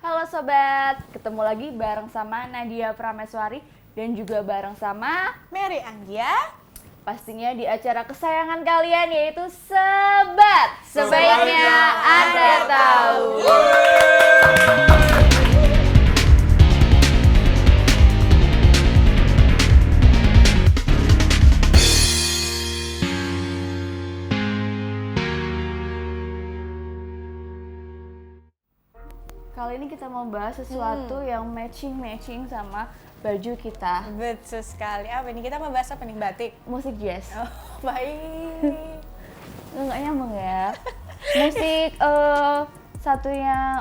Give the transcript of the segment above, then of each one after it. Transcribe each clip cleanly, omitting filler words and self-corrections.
Halo sobat, ketemu lagi bareng sama Nadia Prameswari dan juga bareng sama Mary Anggia. pastinya di acara kesayangan kalian yaitu Sebat. Sebaiknya Anda tahu. Kali ini kita mau bahas sesuatu yang matching sama baju kita. Betul sekali. Apa ini? Kita mau bahas apa nih? Batik? Musik jazz. Oh, baik. Nggak nyambung ya. Musik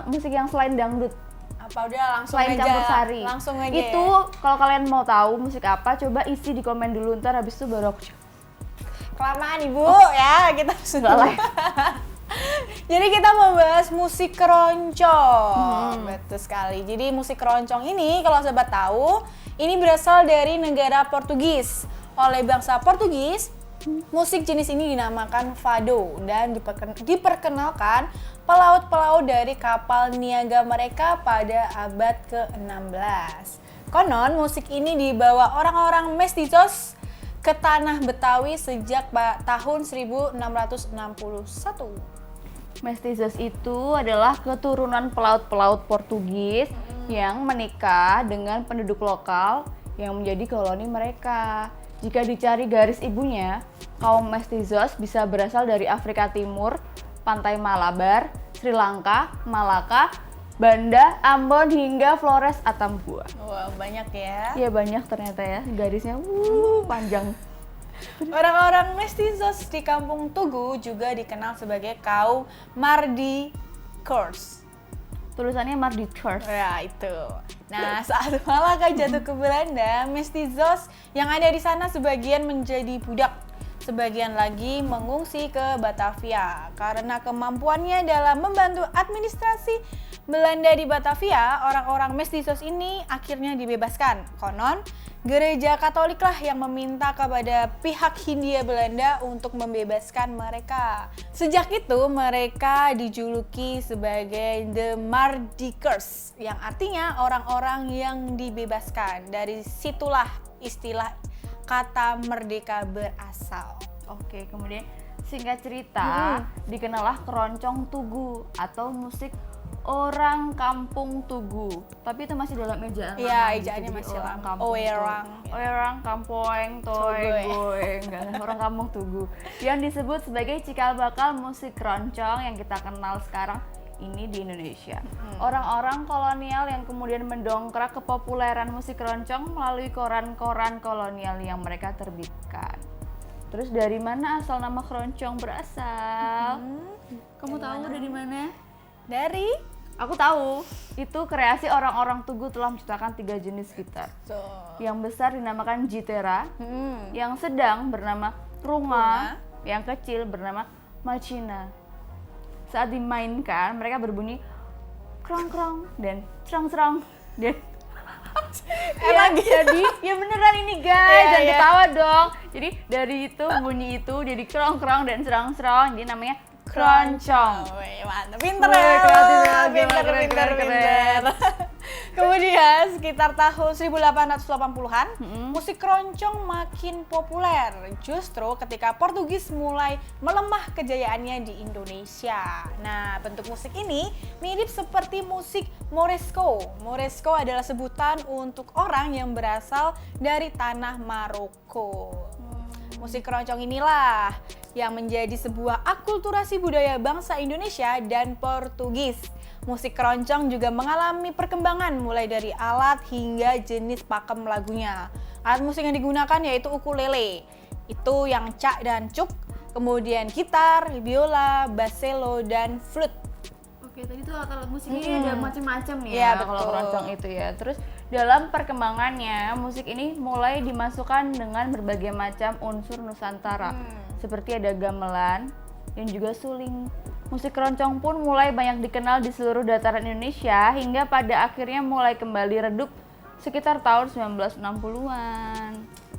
musik yang selain dangdut, Apa udah langsung selain aja? campur sari. Langsung aja. Itu kalau kalian mau tahu musik apa, coba isi di komen dulu, ntar habis itu baru aku jawab. Kelamaan Ibu ya, kita Enggak lah. Jadi kita mau bahas musik keroncong. Betul sekali. Jadi musik keroncong ini kalau sobat tahu, ini berasal dari negara Portugis. Oleh bangsa Portugis, musik jenis ini dinamakan fado dan diperkenalkan pelaut-pelaut dari kapal niaga mereka pada abad ke-16. Konon musik ini dibawa orang-orang mestizos ke tanah Betawi sejak tahun 1661. Mestizos itu adalah keturunan pelaut-pelaut Portugis yang menikah dengan penduduk lokal yang menjadi koloni mereka. Jika dicari garis ibunya, kaum mestizos bisa berasal dari Afrika Timur, pantai Malabar, Sri Lanka, Malaka, Banda, Ambon hingga Flores Atambua. Wah, banyak ya. Ya banyak ternyata ya, garisnya panjang. Orang-orang mestizos di kampung Tugu juga dikenal sebagai kaum Mardikers. Tulisannya Mardikers. Ya, itu. Nah, saat Malaka jatuh ke Belanda, mestizos yang ada di sana sebagian menjadi budak. Sebagian lagi mengungsi ke Batavia. Karena kemampuannya dalam membantu administrasi Belanda di Batavia, orang-orang mestizos ini akhirnya dibebaskan. Konon, Gereja Katoliklah yang meminta kepada pihak Hindia Belanda untuk membebaskan mereka. Sejak itu mereka dijuluki sebagai The Mardikers, yang artinya orang-orang yang dibebaskan. Dari situlah istilah kata merdeka berasal. Oke, kemudian singkat cerita, dikenallah keroncong Tugu atau musik orang kampung Tugu. Tapi itu masih dalam ejaan lama. Iya, gitu. ejaannya Jadi masih lama. kampung Oerang. Tugu. Oerang, kampoeng, toy, goeng, enggak, orang kampung Tugu. Yang disebut sebagai cikal bakal musik keroncong yang kita kenal sekarang ini di Indonesia. Orang-orang kolonial yang kemudian mendongkrak kepopuleran musik keroncong melalui koran-koran kolonial yang mereka terbitkan. Terus dari mana asal nama keroncong berasal? Kamu tahu dari mana? Dari Aku tahu, itu kreasi orang-orang Tugu telah menciptakan 3 jenis gitar. Yang besar dinamakan jitera, yang sedang bernama runga, yang kecil bernama macina. Saat dimainkan, mereka berbunyi krong-krong dan cerang-cerang dan Emang gitu? Jadi ya beneran ini guys, jangan ketawa dong. Jadi dari itu bunyi itu jadi krong-krong dan cerang-cerang, jadi namanya keroncong. Wih, mantap. Pinter Wih, ya. kreatif banget, Pinter. keren. Kemudian sekitar tahun 1880-an, musik keroncong makin populer. Justru ketika Portugis mulai melemah kejayaannya di Indonesia. Nah, bentuk musik ini mirip seperti musik Morisco. Morisco adalah sebutan untuk orang yang berasal dari tanah Maroko. Musik keroncong inilah yang menjadi sebuah akulturasi budaya bangsa Indonesia dan Portugis. Musik keroncong juga mengalami perkembangan mulai dari alat hingga jenis pakem lagunya. Alat musik yang digunakan yaitu ukulele, itu yang cak dan cuk, kemudian gitar, biola, bass cello, dan flute. Oke, tadi tuh alat musiknya ada macam-macam nih Iya, ya kalau betul. keroncong itu ya. Terus dalam perkembangannya, musik ini mulai dimasukkan dengan berbagai macam unsur Nusantara. Seperti ada gamelan dan juga suling. Musik keroncong pun mulai banyak dikenal di seluruh dataran Indonesia hingga pada akhirnya mulai kembali redup sekitar tahun 1960-an.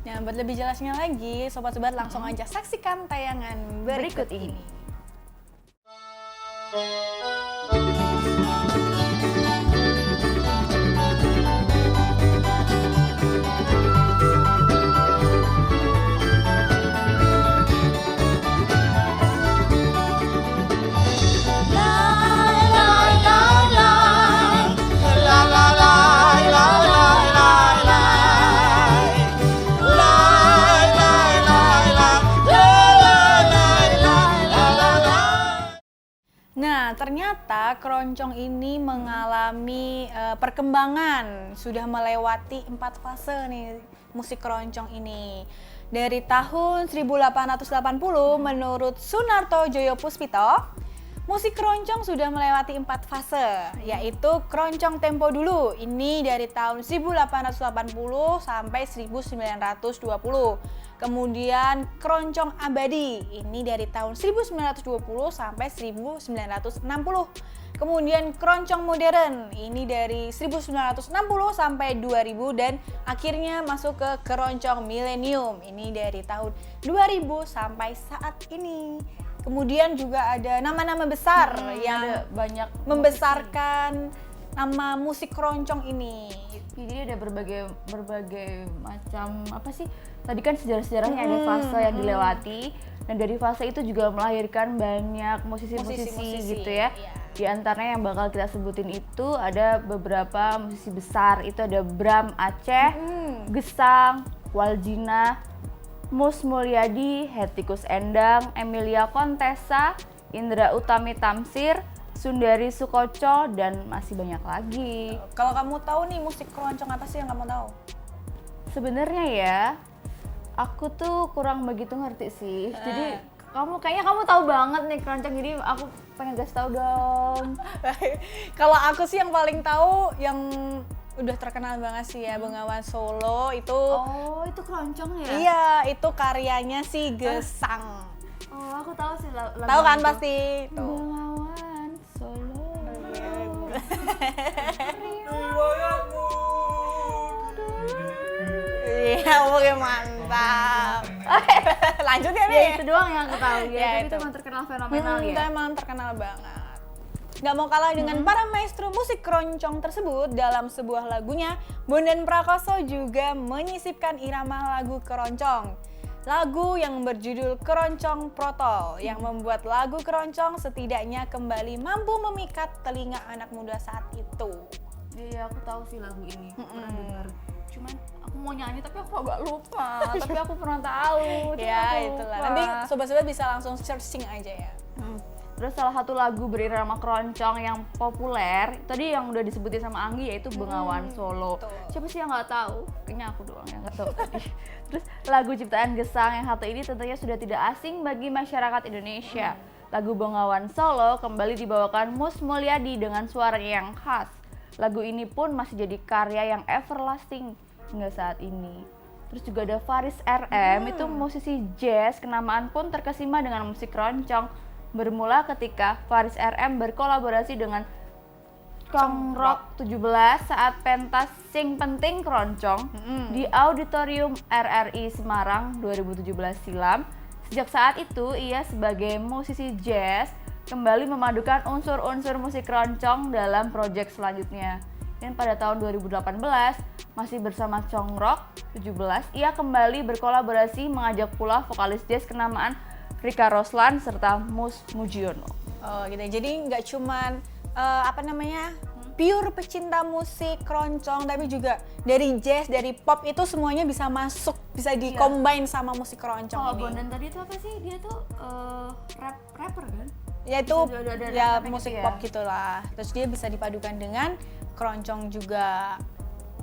Nah, buat lebih jelasnya lagi, sobat-sobat langsung aja saksikan tayangan berikut ini. Nah, ternyata keroncong ini mengalami perkembangan, sudah melewati 4 fase nih musik keroncong ini. Dari tahun 1880 menurut Sunarto Joyopuspito, musik keroncong sudah melewati 4 fase, yaitu keroncong tempo dulu. Ini dari tahun 1880 sampai 1920. Kemudian keroncong abadi, ini dari tahun 1920 sampai 1960. Kemudian keroncong modern, ini dari 1960 sampai 2000 dan akhirnya masuk ke keroncong milenium, ini dari tahun 2000 sampai saat ini. Kemudian juga ada nama-nama besar yang ada banyak membesarkan nama musik keroncong ini. Jadi ada berbagai macam apa sih? Tadi kan sejarah-sejarahnya ada fase yang dilewati, dan dari fase itu juga melahirkan banyak musisi-musisi gitu ya. Iya. Di antaranya yang bakal kita sebutin itu ada beberapa musisi besar. Itu ada Bram Aceh, Gesang, Waljina, Mus Mulyadi, Hettikus Endang, Emilia Contessa, Indra Utami Tamsir, Sundari Sukoco, dan masih banyak lagi. Kalau kamu tahu nih musik keroncong apa sih yang kamu tahu? Sebenarnya ya, aku tuh kurang begitu ngerti sih. Jadi kayaknya kamu tahu banget nih keroncong, jadi aku pengen kasih tahu dong. Kalau aku sih yang paling tahu yang udah terkenal banget sih ya, Bengawan Solo itu. Oh, itu keroncong ya? Iya, itu karyanya si Gesang. Oh, aku tahu sih lagu Tahu kan itu. pasti? Tuh. Bengawan Solo. Iya, oke mantap. Lanjut ya nih. Ya itu doang yang aku tahu ya, Ya, tapi itu. itu emang terkenal fenomenal Itu ya. emang terkenal banget. Gak mau kalah dengan para maestro musik keroncong tersebut, dalam sebuah lagunya, Bondan Prakoso juga menyisipkan irama lagu keroncong. Lagu yang berjudul Keroncong Protol, yang membuat lagu keroncong setidaknya kembali mampu memikat telinga anak muda saat itu. Iya, aku tahu sih lagu ini. Pernah dengar. Cuman aku mau nyanyi tapi aku agak lupa. Tapi aku pernah tahu. Cuma Ya aku itulah, lupa. nanti sobat-sobat bisa langsung searching aja ya. Terus salah satu lagu berirama keroncong yang populer tadi yang udah disebutin sama Anggi, yaitu Bengawan Solo. betul. Siapa sih yang nggak tahu? Kayaknya aku doang yang nggak tahu tadi. Terus lagu ciptaan Gesang yang satu ini tentunya sudah tidak asing bagi masyarakat Indonesia. Lagu Bengawan Solo kembali dibawakan Mus Mulyadi dengan suaranya yang khas. Lagu ini pun masih jadi karya yang everlasting hingga saat ini. Terus juga ada Faris RM, itu musisi jazz, kenamaan pun terkesima dengan musik keroncong. Bermula ketika Faris RM berkolaborasi dengan Congrok 17 saat pentas Sing Penting Keroncong di Auditorium RRI Semarang 2017 silam. Sejak saat itu ia sebagai musisi jazz kembali memadukan unsur-unsur musik keroncong dalam proyek selanjutnya. Dan pada tahun 2018 masih bersama Congrok 17 ia kembali berkolaborasi mengajak pula vokalis jazz kenamaan Rika Roslan serta Mus Mujiono. Oh gitu, jadi nggak cuman pure pecinta musik keroncong, tapi juga dari jazz, dari pop itu semuanya bisa masuk, bisa di-combine sama musik keroncong Kalau ini. Bondan tadi itu apa sih? Dia tuh rapper kan? Ya itu Ada ya rapnya musik gitu ya? pop gitulah. Terus dia bisa dipadukan dengan keroncong juga.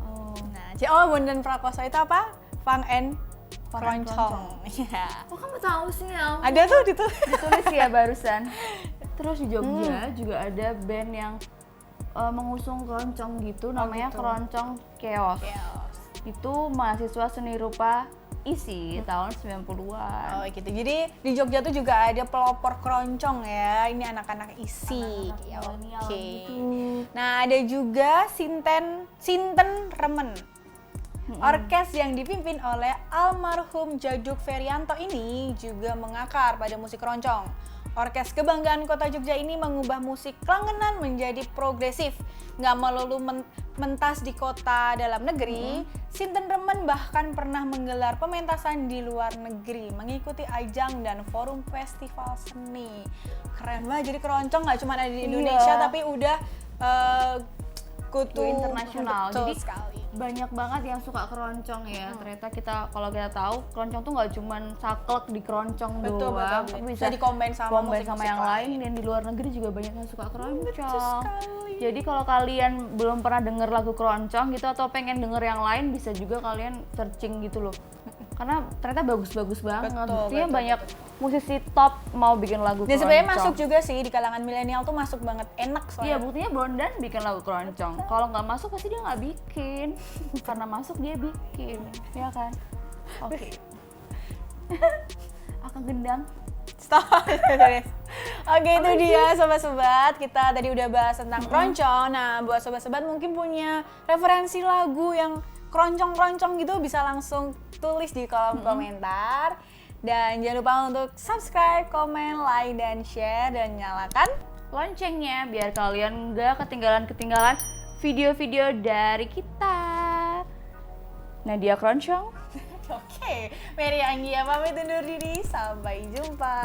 Oh. Nah, Bondan Prakoso itu apa? Funk and keroncong. Iya. Kok kamu tahu sih ya? Ada tuh Ditulis ya barusan. Terus di Jogja juga ada band yang mengusung keroncong gitu, namanya gitu. Keroncong Chaos. Chaos. Itu mahasiswa seni rupa ISI tahun 90-an. Oh gitu. Jadi di Jogja tuh juga ada pelopor keroncong ya. Ini anak-anak ISI. Anak-anak Ya, milenial oke. gitu. Nah, ada juga Sinten Remen. Orkes yang dipimpin oleh almarhum Jaduk Ferianto ini juga mengakar pada musik keroncong. Orkes kebanggaan kota Jogja ini mengubah musik kelangenan menjadi progresif. Nggak melulu mentas di kota dalam negeri, Sinten Remen bahkan pernah menggelar pementasan di luar negeri, mengikuti ajang dan forum festival seni. Keren banget, jadi keroncong nggak cuma ada di Indonesia, tapi udah go to Internasional. betul Jadi sekali. banyak banget yang suka keroncong ya. Ternyata kalau kita tahu keroncong tuh nggak cuman saklek di keroncong Betul, doang, betul. tapi Bisa dicombine sama musik-musik yang lain. Dan di luar negeri juga banyak yang suka keroncong. Jadi kalau kalian belum pernah denger lagu keroncong gitu atau pengen denger yang lain, bisa juga kalian searching gitu loh. Karena ternyata bagus-bagus banget. Buktinya banyak musisi top mau bikin lagu Dan keroncong. sebenarnya masuk juga sih di kalangan milenial tuh masuk banget, enak soalnya. Iya, buktinya Bondan bikin lagu keroncong. Kalau nggak masuk pasti dia nggak bikin. Karena masuk dia bikin, ya kan? Oke. Akan gendang. Stop. Oke, itu dia sobat-sobat. Kita tadi udah bahas tentang keroncong. Nah, buat sobat-sobat mungkin punya referensi lagu yang keroncong-keroncong gitu, bisa langsung tulis di kolom komentar. Dan jangan lupa untuk subscribe, komen, like, dan share, dan nyalakan loncengnya biar kalian nggak ketinggalan video-video dari kita. Nadia Keroncong. Oke, Mary Anggia pamit undur diri. Sampai jumpa.